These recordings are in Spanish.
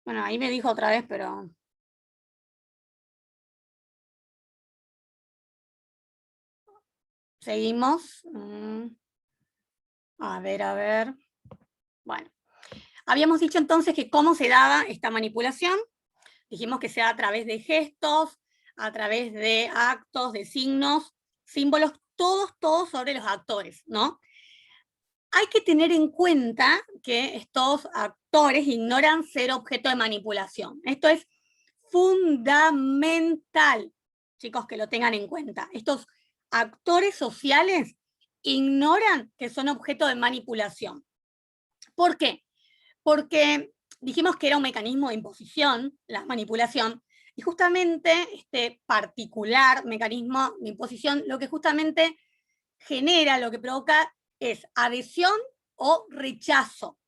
Bueno, ahí me dijo otra vez, pero... Seguimos. A ver. Bueno. Habíamos dicho entonces que cómo se daba esta manipulación. Dijimos que se da a través de gestos, a través de actos, de signos, símbolos, todos sobre los actores, ¿no? Hay que tener en cuenta que estos actores ignoran ser objeto de manipulación. Esto es fundamental, chicos, que lo tengan en cuenta. Estos actores sociales ignoran que son objeto de manipulación. ¿Por qué? Porque dijimos que era un mecanismo de imposición, la manipulación, y justamente este particular mecanismo de imposición lo que justamente genera, lo que provoca es adhesión o rechazo.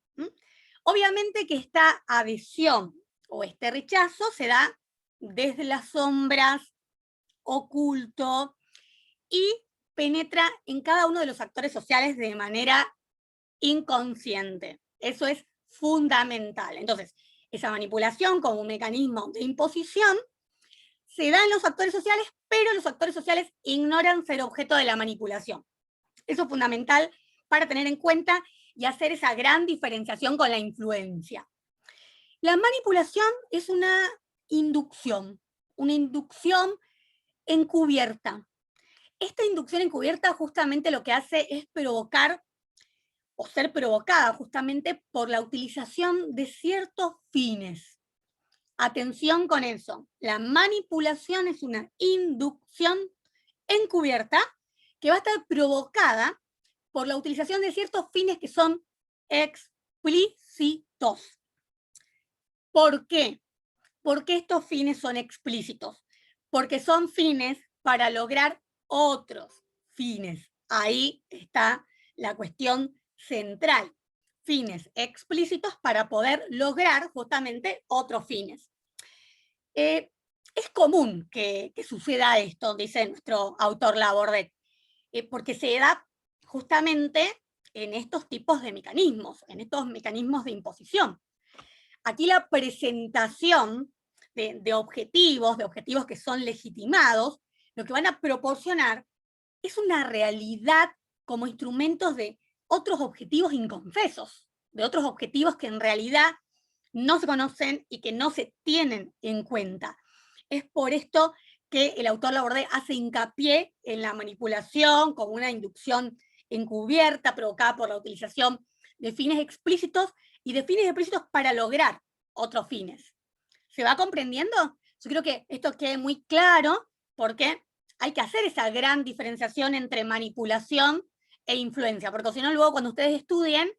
Obviamente que esta adhesión o este rechazo se da desde las sombras, oculto, y penetra en cada uno de los actores sociales de manera inconsciente. Eso es fundamental. Entonces, esa manipulación como un mecanismo de imposición se da en los actores sociales, pero los actores sociales ignoran ser objeto de la manipulación. Eso es fundamental para tener en cuenta y hacer esa gran diferenciación con la influencia. La manipulación es una inducción encubierta. Esta inducción encubierta justamente lo que hace es provocar o ser provocada justamente por la utilización de ciertos fines. Atención con eso. La manipulación es una inducción encubierta que va a estar provocada por la utilización de ciertos fines que son explícitos. ¿Por qué? ¿Por qué estos fines son explícitos? Porque son fines para lograr otros fines. Ahí está la cuestión central. Fines explícitos para poder lograr justamente otros fines. Es común que suceda esto, dice nuestro autor Labordet, porque se da justamente en estos tipos de mecanismos, en estos mecanismos de imposición. Aquí la presentación de objetivos que son legitimados, lo que van a proporcionar es una realidad como instrumentos de otros objetivos inconfesos, de otros objetivos que en realidad no se conocen y que no se tienen en cuenta. Es por esto que el autor Labordet hace hincapié en la manipulación como una inducción encubierta provocada por la utilización de fines explícitos y de fines explícitos para lograr otros fines. ¿Se va comprendiendo? Yo creo que esto quede muy claro porque hay que hacer esa gran diferenciación entre manipulación e influencia, porque si no luego cuando ustedes estudien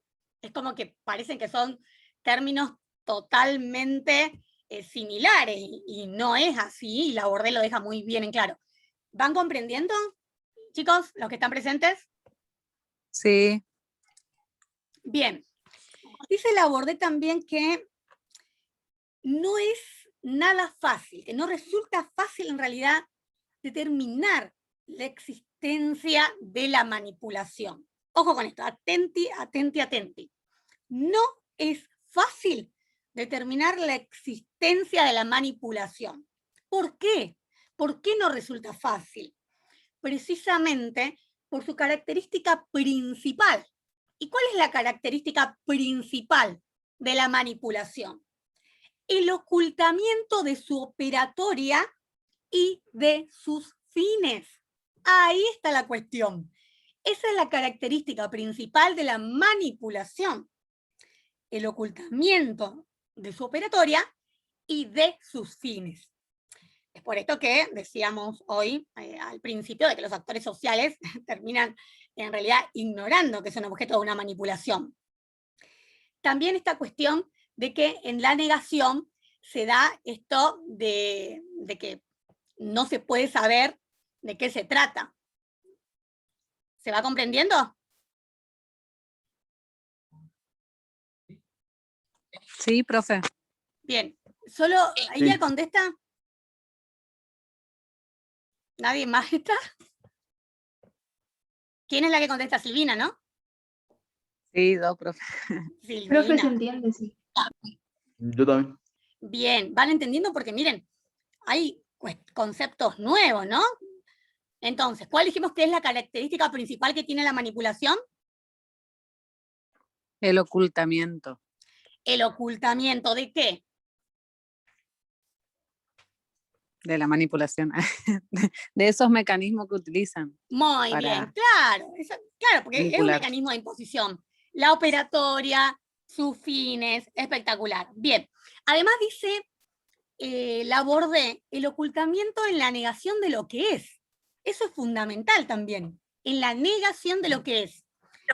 es como que parecen que son términos totalmente similares y no es así, y Labordet lo deja muy bien en claro. ¿Van comprendiendo, chicos, los que están presentes? Sí. Bien. Dice Labordet también que no es nada fácil, que no resulta fácil en realidad determinar la existencia de la manipulación. Ojo con esto, atenti, atenti, atenti. No es fácil determinar la existencia de la manipulación. ¿Por qué? ¿Por qué no resulta fácil? Precisamente por su característica principal. ¿Y cuál es la característica principal de la manipulación? El ocultamiento de su operatoria y de sus fines. Ahí está la cuestión. Esa es la característica principal de la manipulación. El ocultamiento de su operatoria y de sus fines. Es por esto que decíamos hoy, al principio, de que los actores sociales terminan en realidad ignorando que son objeto de una manipulación. También esta cuestión de que en la negación se da esto de que no se puede saber de qué se trata. ¿Se va comprendiendo? Sí, profe. Bien. ¿Solo ella contesta? ¿Nadie más está? ¿Quién es la que contesta? Silvina, ¿no? Sí, profe. Silvina. Profe, se entiende, sí. Yo también. Bien, van entendiendo porque miren, hay conceptos nuevos, ¿no? Entonces, ¿cuál dijimos que es la característica principal que tiene la manipulación? El ocultamiento. El ocultamiento, ¿de qué? De la manipulación, de esos mecanismos que utilizan Muy bien, para claro, claro, porque es un manipular. mecanismo de imposición. La operatoria, sus fines, espectacular. Bien, además dice Laborde, el ocultamiento en la negación de lo que es. Eso es fundamental también, en la negación de lo que es,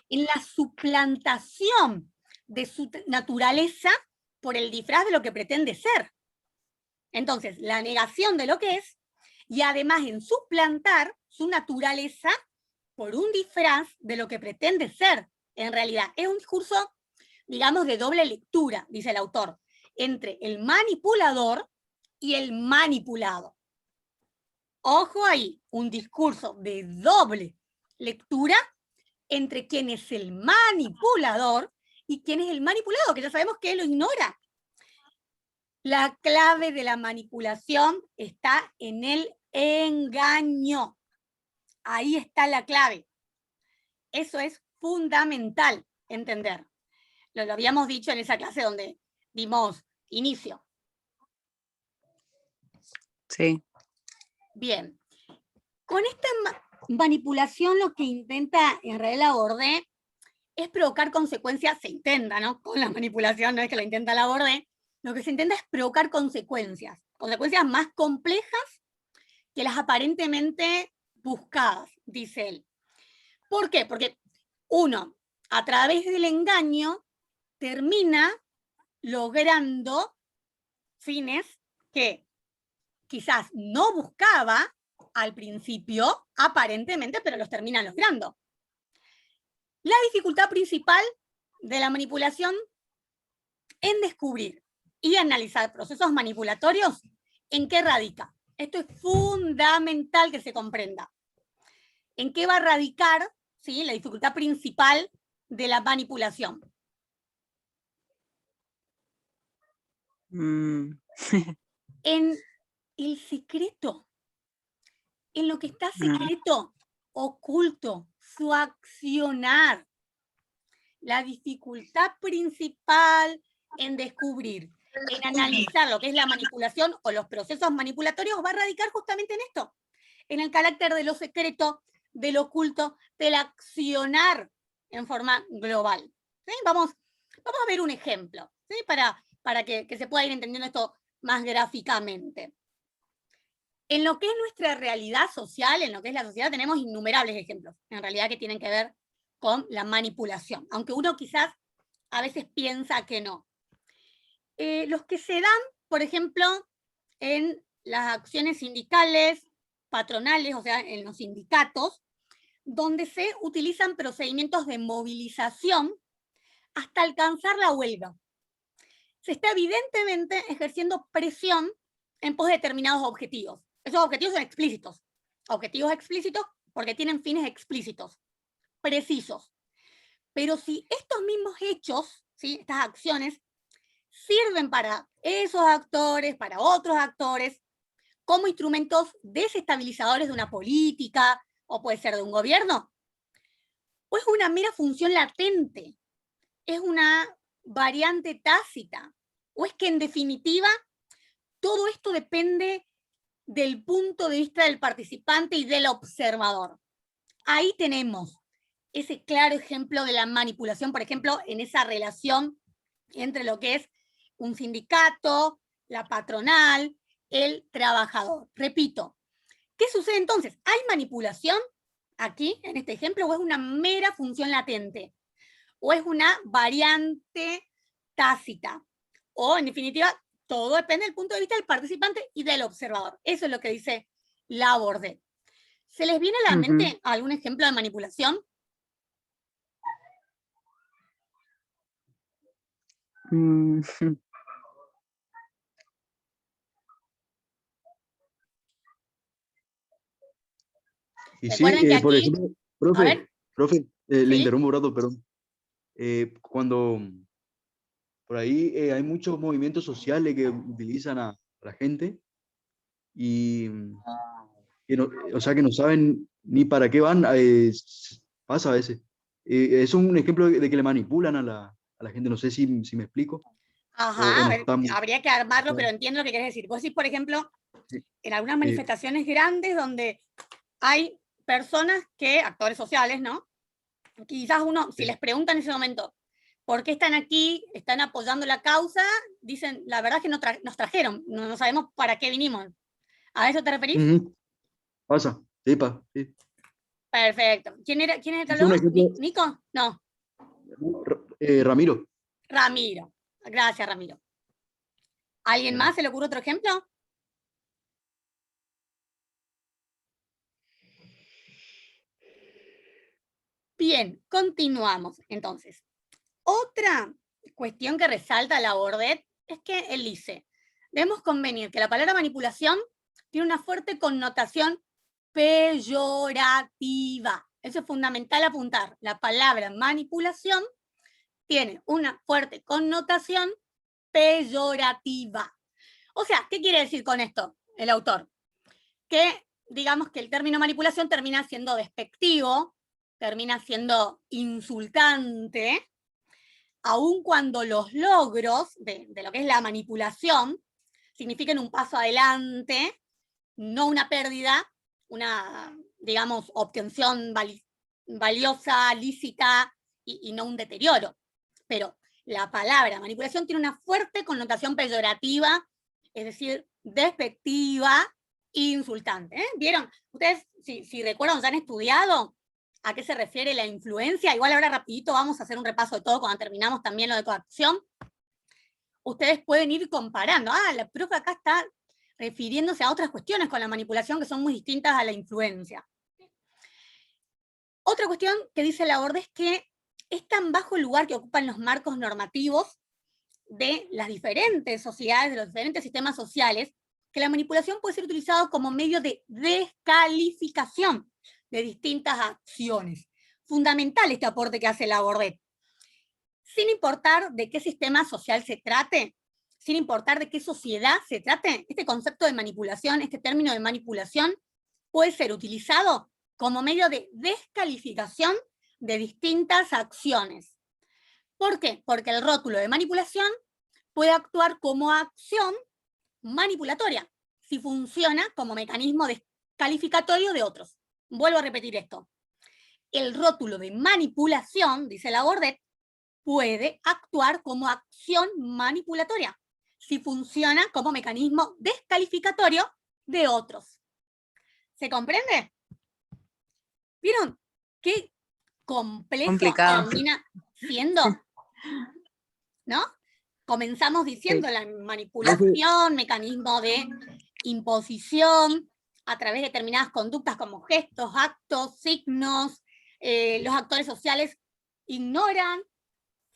en la suplantación de su naturaleza por el disfraz de lo que pretende ser. Entonces, la negación de lo que es, y además en suplantar su naturaleza por un disfraz de lo que pretende ser. En realidad, es un discurso, digamos, de doble lectura, dice el autor, entre el manipulador y el manipulado. Ojo ahí, un discurso de doble lectura entre quién es el manipulador y quién es el manipulado, que ya sabemos que él lo ignora. La clave de la manipulación está en el engaño. Ahí está la clave. Eso es fundamental entender. Lo habíamos dicho en esa clase donde dimos inicio. Sí. Bien. Con esta manipulación lo que intenta en realidad Laborde es provocar consecuencias, se intenta, ¿no? Con la manipulación, no es que la intenta Laborde, lo que se intenta es provocar consecuencias más complejas que las aparentemente buscadas, dice él. ¿Por qué? Porque uno, a través del engaño, termina logrando fines que quizás no buscaba al principio, aparentemente, pero los termina logrando. La dificultad principal de la manipulación en descubrir y analizar procesos manipulatorios, ¿en qué radica? Esto es fundamental que se comprenda. ¿En qué va a radicar, ¿sí?, la dificultad principal de la manipulación? En el secreto, en lo que está secreto, oculto, su accionar. La dificultad principal en descubrir, en analizar lo que es la manipulación o los procesos manipulatorios va a radicar justamente en esto, en el carácter de lo secreto, del oculto, del accionar en forma global. ¿Sí? Vamos a ver un ejemplo, ¿sí?, para que se pueda ir entendiendo esto más gráficamente. En lo que es nuestra realidad social, en lo que es la sociedad, tenemos innumerables ejemplos, en realidad, que tienen que ver con la manipulación, aunque uno quizás a veces piensa que no. Los que se dan, por ejemplo, en las acciones sindicales, patronales, o sea, en los sindicatos, donde se utilizan procedimientos de movilización hasta alcanzar la huelga. Se está evidentemente ejerciendo presión en pos de determinados objetivos. Esos objetivos son explícitos. Objetivos explícitos porque tienen fines explícitos, precisos. Pero si estos mismos hechos, ¿sí?, estas acciones, sirven para esos actores, para otros actores, como instrumentos desestabilizadores de una política, o puede ser de un gobierno, o es una mera función latente, es una variante tácita, o es que en definitiva todo esto depende del punto de vista del participante y del observador. Ahí tenemos ese claro ejemplo de la manipulación, por ejemplo, en esa relación entre lo que es un sindicato, la patronal, el trabajador. Repito, ¿qué sucede entonces? ¿Hay manipulación aquí, en este ejemplo, o es una mera función latente? ¿O es una variante tácita? O, en definitiva, todo depende del punto de vista del participante y del observador. Eso es lo que dice Laborde. ¿Se les viene a la mente algún ejemplo de manipulación? Y sí, Recuerden que por aquí, ejemplo, a ver, profe, le ¿sí? interrumpo un rato, perdón. Cuando por ahí hay muchos movimientos sociales que utilizan a la gente y que no, o sea, que no saben ni para qué van, pasa a veces. Es un ejemplo de que le manipulan a la gente, no sé si me explico, Ajá, o a no ver, está muy habría que armarlo, pero claro. entiendo lo que querés decir. Vos decís, por ejemplo, Sí, en algunas eh, manifestaciones grandes donde hay personas que, actores sociales, ¿no? Quizás uno, si es- les preguntan en ese momento, ¿por qué están aquí? ¿Están apoyando la causa? Dicen, la verdad es que nos trajeron, no sabemos para qué vinimos. ¿A eso te referís? Ujú, pasa, sí, sí. Perfecto. ¿Quién es el que Es habló? un ejemplo, ¿Nico? No, Ramiro. Ramiro. Gracias, Ramiro. ¿Alguien más? ¿Se le ocurre otro ejemplo? Bien, continuamos entonces. Otra cuestión que resalta la Bordet es que él dice, debemos convenir que la palabra manipulación tiene una fuerte connotación peyorativa. Eso es fundamental apuntar. La palabra manipulación tiene una fuerte connotación peyorativa. O sea, ¿qué quiere decir con esto el autor? Que digamos que el término manipulación termina siendo despectivo, termina siendo insultante, aun cuando los logros de lo que es la manipulación signifiquen un paso adelante, no una pérdida, una, digamos, obtención valiosa, lícita y no un deterioro. Pero la palabra manipulación tiene una fuerte connotación peyorativa, es decir, despectiva e insultante. ¿Vieron? Ustedes, si recuerdan, ya han estudiado a qué se refiere la influencia. Igual ahora rapidito vamos a hacer un repaso de todo cuando terminamos también lo de coacción. Ustedes pueden ir comparando. La profe acá está refiriéndose a otras cuestiones con la manipulación que son muy distintas a la influencia. Otra cuestión que dice la Bordes es que es tan bajo el lugar que ocupan los marcos normativos de las diferentes sociedades, de los diferentes sistemas sociales, que la manipulación puede ser utilizada como medio de descalificación de distintas acciones. Fundamental este aporte que hace la Bordet. Sin importar de qué sistema social se trate, sin importar de qué sociedad se trate, este concepto de manipulación, este término de manipulación, puede ser utilizado como medio de descalificación de distintas acciones. ¿Por qué? Porque el rótulo de manipulación puede actuar como acción manipulatoria si funciona como mecanismo descalificatorio de otros. Vuelvo a repetir esto. El rótulo de manipulación, dice la Bordet, puede actuar como acción manipulatoria si funciona como mecanismo descalificatorio de otros. ¿Se comprende? ¿Vieron qué complejo termina siendo? ¿No? Comenzamos diciendo la manipulación, mecanismo de imposición a través de determinadas conductas como gestos, actos, signos. Los actores sociales ignoran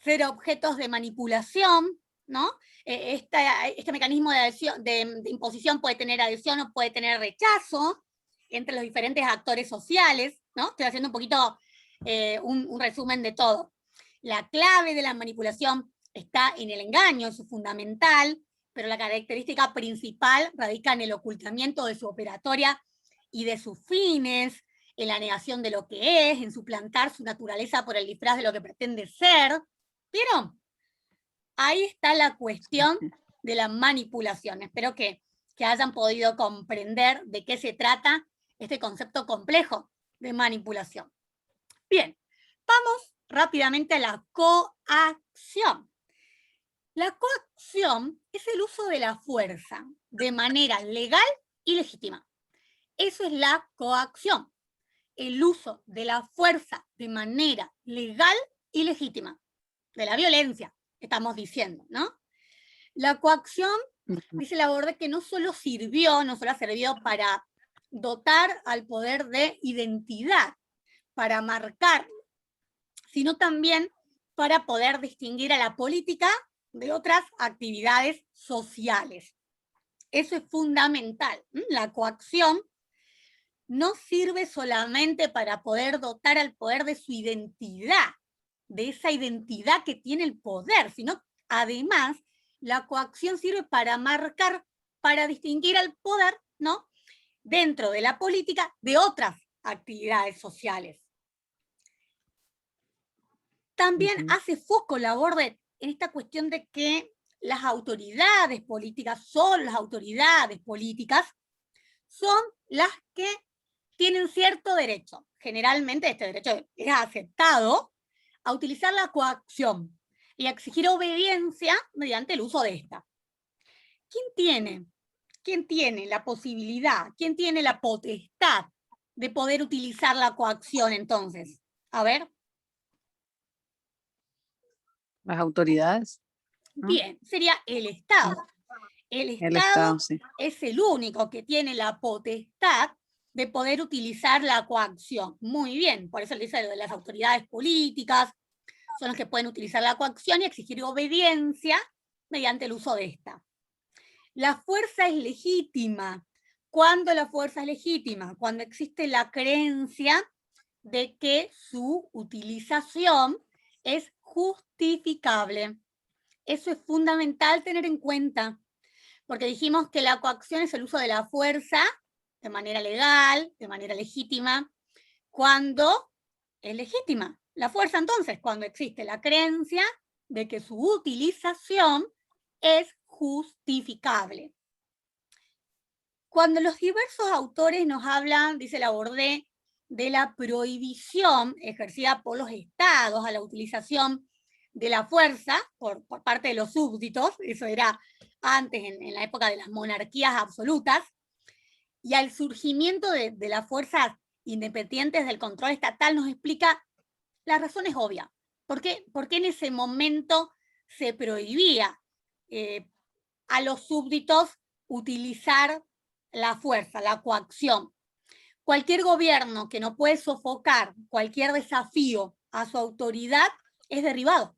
ser objetos de manipulación, ¿no? Este mecanismo de imposición puede tener adhesión o puede tener rechazo entre los diferentes actores sociales, ¿no? Estoy haciendo un poquito un resumen de todo. La clave de la manipulación está en el engaño, eso es fundamental, pero la característica principal radica en el ocultamiento de su operatoria y de sus fines, en la negación de lo que es, en suplantar su naturaleza por el disfraz de lo que pretende ser. ¿Vieron? Ahí está la cuestión de la manipulación. Espero que hayan podido comprender de qué se trata este concepto complejo de manipulación. Bien, vamos rápidamente a la coacción. La coacción es el uso de la fuerza de manera legal y legítima. Eso es la coacción, el uso de la fuerza de manera legal y legítima, de la violencia, estamos diciendo, ¿no? La coacción, dice la Bordet, que no solo ha servido para dotar al poder de identidad, para marcar, sino también para poder distinguir a la política de otras actividades sociales. Eso es fundamental. La coacción no sirve solamente para poder dotar al poder de su identidad, de esa identidad que tiene el poder, sino Además, la coacción sirve para marcar, para distinguir al poder, ¿no?, dentro de la política de otras actividades sociales. También hace foco la Bordet en esta cuestión de que las autoridades políticas, solo las autoridades políticas, son las que tienen cierto derecho. Generalmente este derecho es aceptado a utilizar la coacción y a exigir obediencia mediante el uso de esta. ¿Quién tiene la posibilidad, quién tiene la potestad de poder utilizar la coacción entonces? A ver. Las autoridades, ¿no? Bien, sería el Estado. El Estado sí. es el único que tiene la potestad de poder utilizar la coacción. Muy bien, por eso le dice lo de las autoridades políticas, son los que pueden utilizar la coacción y exigir obediencia mediante el uso de esta. La fuerza es legítima. ¿Cuándo la fuerza es legítima? Cuando existe la creencia de que su utilización es justificable. Eso es fundamental tener en cuenta, porque dijimos que la coacción es el uso de la fuerza de manera legal, de manera legítima, cuando es legítima. La fuerza, entonces, cuando existe la creencia de que su utilización es justificable. Cuando los diversos autores nos hablan, dice la Bordet, de la prohibición ejercida por los estados a la utilización de la fuerza por parte de los súbditos, eso era antes, en la época de las monarquías absolutas, y al surgimiento de las fuerzas independientes del control estatal, nos explica la razón es obvia. ¿Por qué en ese momento se prohibía a los súbditos utilizar la fuerza, la coacción? Cualquier gobierno que no puede sofocar cualquier desafío a su autoridad es derribado.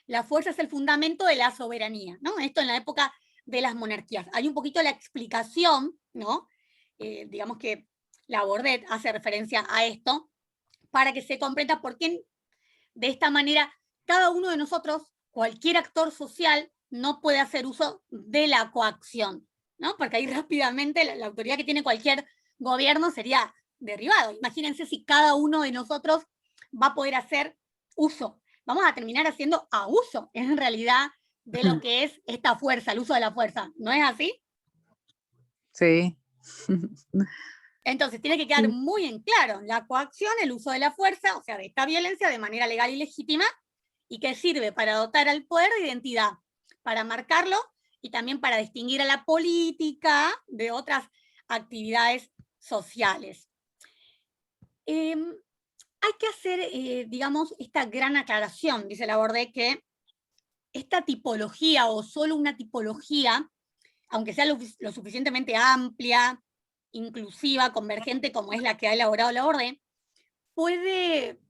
La fuerza es el fundamento de la soberanía, ¿no? Esto en la época de las monarquías. Hay un poquito la explicación, ¿no? Digamos que la Bordet hace referencia a esto para que se comprenda por qué de esta manera cada uno de nosotros, cualquier actor social, no puede hacer uso de la coacción, ¿no? Porque ahí rápidamente la autoridad que tiene cualquier gobierno sería derribado. Imagínense si cada uno de nosotros va a poder hacer uso. Vamos a terminar haciendo abuso, en realidad, de lo que es esta fuerza, el uso de la fuerza. ¿No es así? Sí. Entonces tiene que quedar muy en claro la coacción, el uso de la fuerza, o sea, de esta violencia de manera legal y legítima, y que sirve para dotar al poder de identidad, para marcarlo y también para distinguir a la política de otras actividades sociales. Hay que hacer, digamos, esta gran aclaración, dice la Bordet, que esta tipología o solo una tipología, aunque sea lo suficientemente amplia, inclusiva, convergente como es la que ha elaborado la Bordet, puede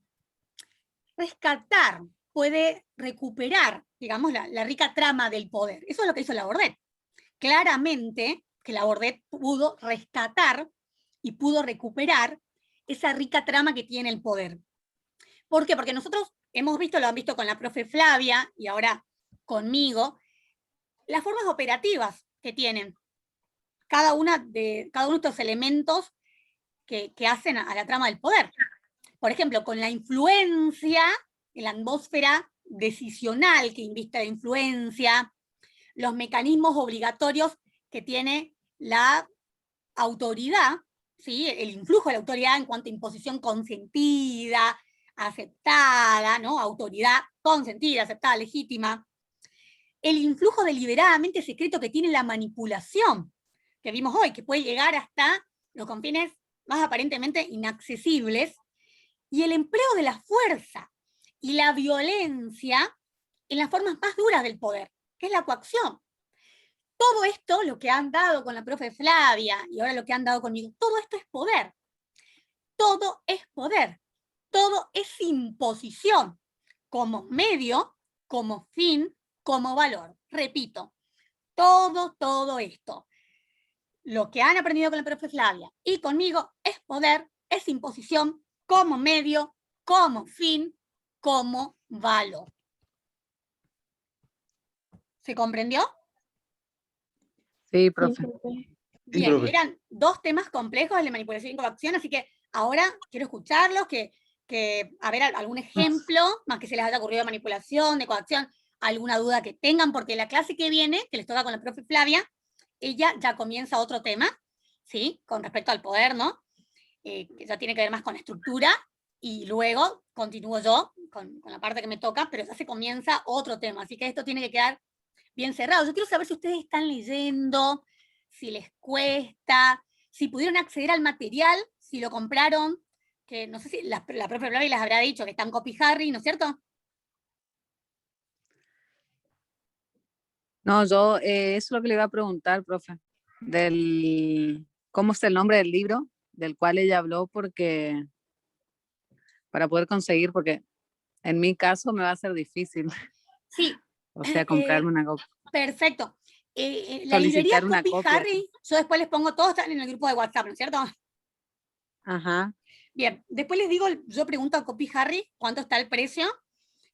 rescatar, puede recuperar, digamos, la rica trama del poder. Eso es lo que hizo la Bordet. Claramente que la Bordet pudo rescatar y pudo recuperar esa rica trama que tiene el poder. ¿Por qué? Porque nosotros hemos visto, lo han visto con la profe Flavia y ahora conmigo, las formas operativas que tienen cada uno de estos elementos que hacen a la trama del poder. Por ejemplo, con la influencia, en la atmósfera decisional que inviste la influencia, los mecanismos obligatorios que tiene la autoridad, ¿sí? El influjo de la autoridad en cuanto a imposición consentida, aceptada, ¿no? Autoridad consentida, aceptada, legítima. El influjo deliberadamente secreto que tiene la manipulación, que vimos hoy, que puede llegar hasta los confines más aparentemente inaccesibles, y el empleo de la fuerza y la violencia en las formas más duras del poder, que es la coacción. Todo esto, lo que han dado con la profe Flavia y ahora lo que han dado conmigo, todo esto es poder. Todo es poder. Todo es imposición, como medio, como fin, como valor. Repito, todo esto. Lo que han aprendido con la profe Flavia y conmigo es poder, es imposición, como medio, como fin, como valor. ¿Se comprendió? Sí, profe. Bien, profe. eran 2 temas complejos, el de manipulación y coacción, así que ahora quiero escucharlos, a ver algún ejemplo, más que se les haya ocurrido de manipulación, de coacción, alguna duda que tengan, porque la clase que viene, que les toca con la profe Flavia, ella ya comienza otro tema, ¿sí? Con respecto al poder, ¿no? Que ya tiene que ver más con la estructura, y luego continúo yo con la parte que me toca, pero ya se comienza otro tema, así que esto tiene que quedar bien cerrado. Yo quiero saber si ustedes están leyendo, si les cuesta, si pudieron acceder al material, si lo compraron, que no sé si la profe Flavia les habrá dicho que está en Copy Harry, ¿no es cierto? No, yo, eso es lo que le iba a preguntar, profe, ¿cómo es el nombre del libro del cual ella habló? Porque, para poder conseguir, porque en mi caso me va a ser difícil, Sí. o sea, comprarme una copia. Perfecto. La librería Solicitar una Copy copia. Harry, yo después les pongo, todos están en el grupo de WhatsApp, ¿no es cierto? Ajá. Bien, después les digo, yo pregunto a Copy Harry cuánto está el precio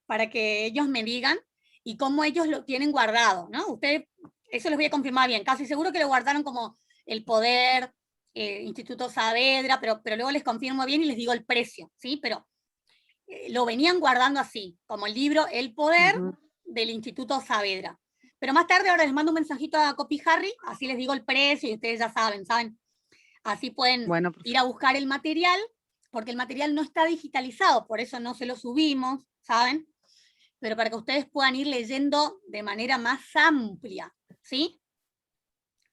para que ellos me digan y cómo ellos lo tienen guardado, ¿no? Ustedes, eso les voy a confirmar bien, casi seguro que lo guardaron como El Poder, Instituto Saavedra, pero luego les confirmo bien y les digo el precio, ¿sí? Pero lo venían guardando así, como el libro El Poder del Instituto Saavedra. Pero más tarde ahora les mando un mensajito a Copy Harry, así les digo el precio y ustedes ya saben. Así pueden ir a buscar el material, porque el material no está digitalizado, por eso no se lo subimos, ¿saben? Pero para que ustedes puedan ir leyendo de manera más amplia, ¿sí?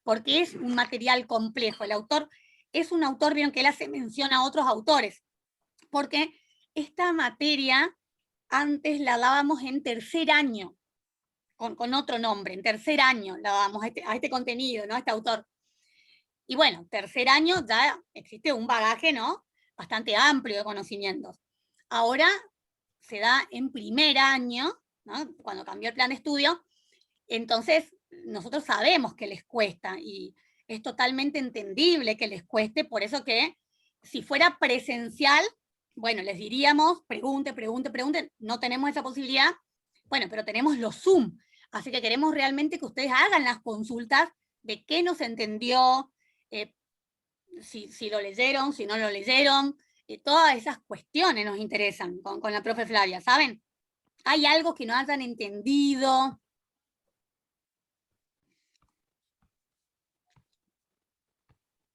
Porque es un material complejo. El autor es un autor, vieron que él hace mención a otros autores, porque esta materia antes la dábamos en tercer año, con otro nombre, en tercer año la dábamos a este contenido, ¿no? A este autor. Y bueno, tercer año ya existe un bagaje, ¿no? Bastante amplio de conocimientos. Ahora se da en primer año, ¿no? Cuando cambió el plan de estudio, entonces nosotros sabemos que les cuesta y es totalmente entendible que les cueste, por eso que si fuera presencial, bueno, les diríamos, pregunten, no tenemos esa posibilidad, bueno, pero tenemos los Zoom, así que queremos realmente que ustedes hagan las consultas de qué nos entendió, si lo leyeron, si no lo leyeron, todas esas cuestiones nos interesan con la profe Flavia, ¿saben? ¿Hay algo que no hayan entendido?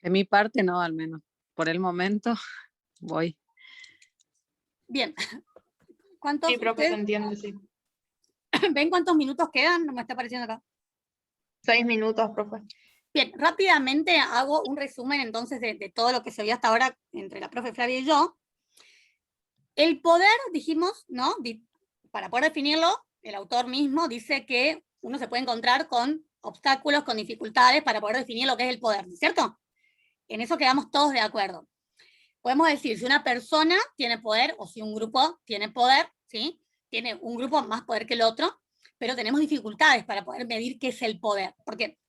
De mi parte no, al menos. Por el momento voy. Bien. ¿Cuántos? Sí, profe, se entiende, sí. ¿Ven cuántos minutos quedan? No me está apareciendo acá. 6 minutos, profe. Bien, rápidamente hago un resumen entonces de todo lo que se vio hasta ahora entre la profe Flavia y yo. El poder, dijimos, ¿no? Para poder definirlo, el autor mismo dice que uno se puede encontrar con obstáculos, con dificultades para poder definir lo que es el poder, ¿cierto? En eso quedamos todos de acuerdo. Podemos decir si una persona tiene poder o si un grupo tiene poder, ¿sí? Tiene un grupo más poder que el otro, pero tenemos dificultades para poder medir qué es el poder, porque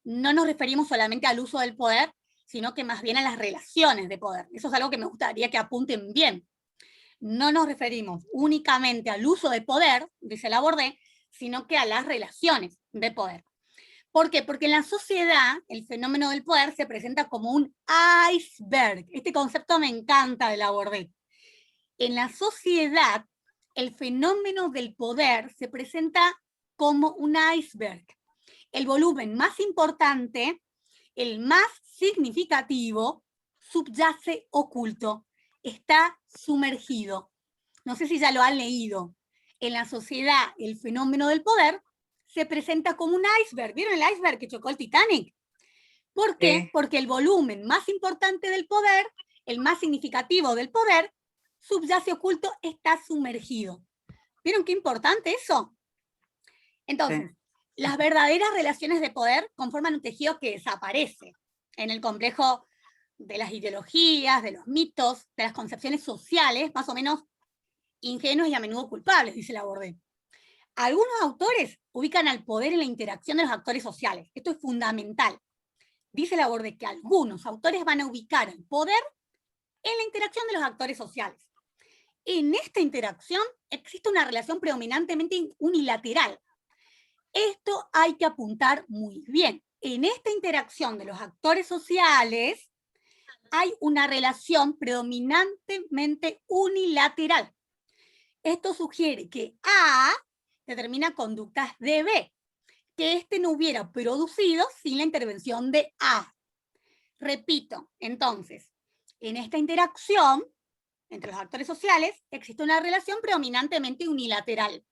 no nos referimos solamente al uso del poder, sino que más bien a las relaciones de poder. Eso es algo que me gustaría que apunten bien. No nos referimos únicamente al uso de poder, dice Laborde, sino que a las relaciones de poder. ¿Por qué? Porque en la sociedad el fenómeno del poder se presenta como un iceberg. Este concepto me encanta de Laborde. En la sociedad el fenómeno del poder se presenta como un iceberg. El volumen más importante, el más significativo, subyace oculto, está sumergido. No sé si ya lo han leído. En la sociedad, el fenómeno del poder se presenta como un iceberg. ¿Vieron el iceberg que chocó el Titanic? ¿Por qué? Porque el volumen más importante del poder, el más significativo del poder, subyace oculto, está sumergido. ¿Vieron qué importante eso? Entonces, las verdaderas relaciones de poder conforman un tejido que desaparece en el complejo de las ideologías, de los mitos, de las concepciones sociales, más o menos ingenuos y a menudo culpables, dice Laborde. Algunos autores ubican al poder en la interacción de los actores sociales. Esto es fundamental. Dice Laborde que algunos autores van a ubicar el poder en la interacción de los actores sociales. En esta interacción existe una relación predominantemente unilateral. Esto hay que apuntar muy bien. En esta interacción de los actores sociales hay una relación predominantemente unilateral. Esto sugiere que A determina conductas de B, que éste no hubiera producido sin la intervención de A. Repito, entonces, en esta interacción entre los actores sociales existe una relación predominantemente unilateral.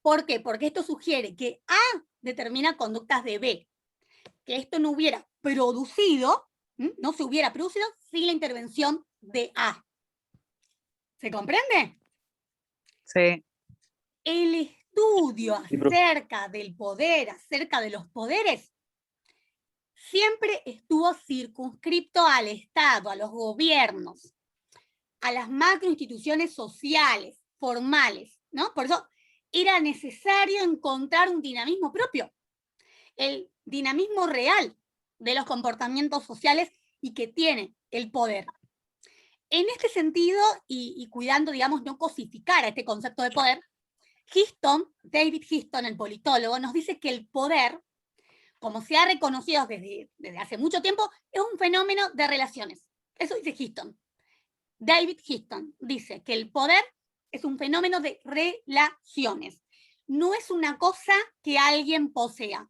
¿Por qué? Porque esto sugiere que A determina conductas de B, que esto no hubiera producido, no se hubiera producido sin la intervención de A. ¿Se comprende? Sí. El estudio Sí, profe. acerca del poder, acerca de los poderes, siempre estuvo circunscripto al Estado, a los gobiernos, a las macroinstituciones sociales, formales, ¿no? Por eso era necesario encontrar un dinamismo propio, el dinamismo real de los comportamientos sociales y que tiene el poder. En este sentido, y cuidando, digamos, no cosificar a este concepto de poder, David Histon, el politólogo, nos dice que el poder, como se ha reconocido desde hace mucho tiempo, es un fenómeno de relaciones. Eso dice Histon. David Histon dice que el poder es un fenómeno de relaciones. No es una cosa que alguien posea.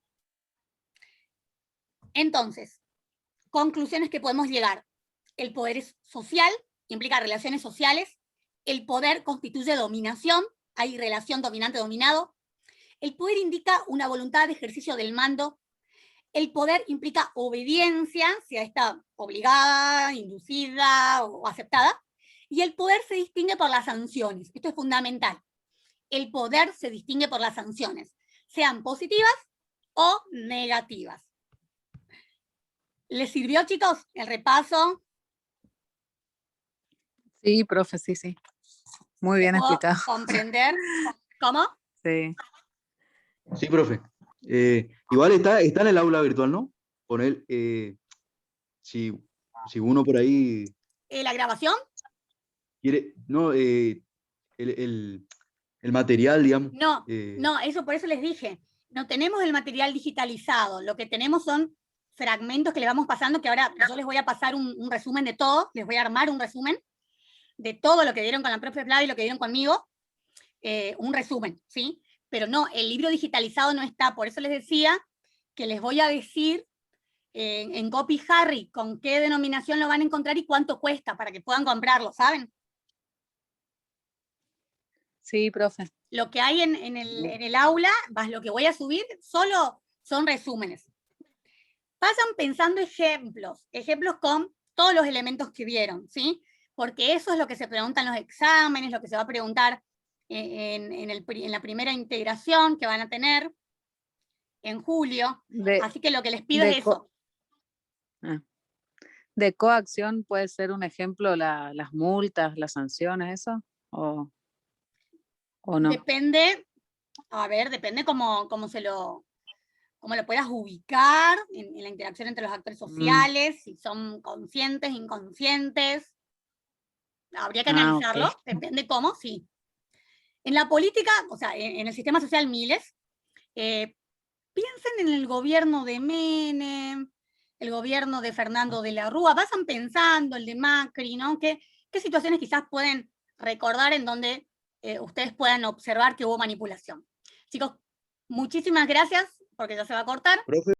Entonces, conclusiones que podemos llegar. El poder es social, implica relaciones sociales. El poder constituye dominación, hay relación dominante-dominado. El poder indica una voluntad de ejercicio del mando. El poder implica obediencia, sea esta obligada, inducida o aceptada. Y el poder se distingue por las sanciones. Esto es fundamental. El poder se distingue por las sanciones, sean positivas o negativas. ¿Les sirvió, chicos, el repaso? Sí, profe, sí, sí. Muy bien ¿Puedo explicado. comprender? ¿Cómo? Sí. Sí, profe. Igual está en el aula virtual, ¿no? Poner, si uno por ahí ¿La grabación? quiere, no, el material, digamos. No, no, eso por eso les dije. No tenemos el material digitalizado. Lo que tenemos son fragmentos que le vamos pasando, que ahora yo les voy a pasar un resumen de todo, les voy a armar un resumen de todo lo que dieron con la profe Flavia y lo que dieron conmigo, un resumen, ¿sí? Pero no, el libro digitalizado no está, por eso les decía que les voy a decir en Copy Harry con qué denominación lo van a encontrar y cuánto cuesta para que puedan comprarlo, ¿saben? Sí, profe. Lo que hay en el aula, más lo que voy a subir, solo son resúmenes. Vayan pensando ejemplos con todos los elementos que vieron, ¿sí? Porque eso es lo que se pregunta en los exámenes, lo que se va a preguntar en la primera integración que van a tener en julio. Así que lo que les pido es eso. ¿De coacción puede ser un ejemplo las multas, las sanciones, eso? ¿O no? Depende, a ver, depende cómo lo puedas ubicar en la interacción entre los actores sociales, si son conscientes, inconscientes. Habría que analizarlo, Okay. depende cómo, sí. En la política, o sea, en el sistema social Miles, piensen en el gobierno de Menem, el gobierno de Fernando de la Rúa, vayan pensando, el de Macri, ¿no? ¿Qué situaciones quizás pueden recordar en donde ustedes puedan observar que hubo manipulación? Chicos, muchísimas gracias, porque ya se va a cortar. Profe.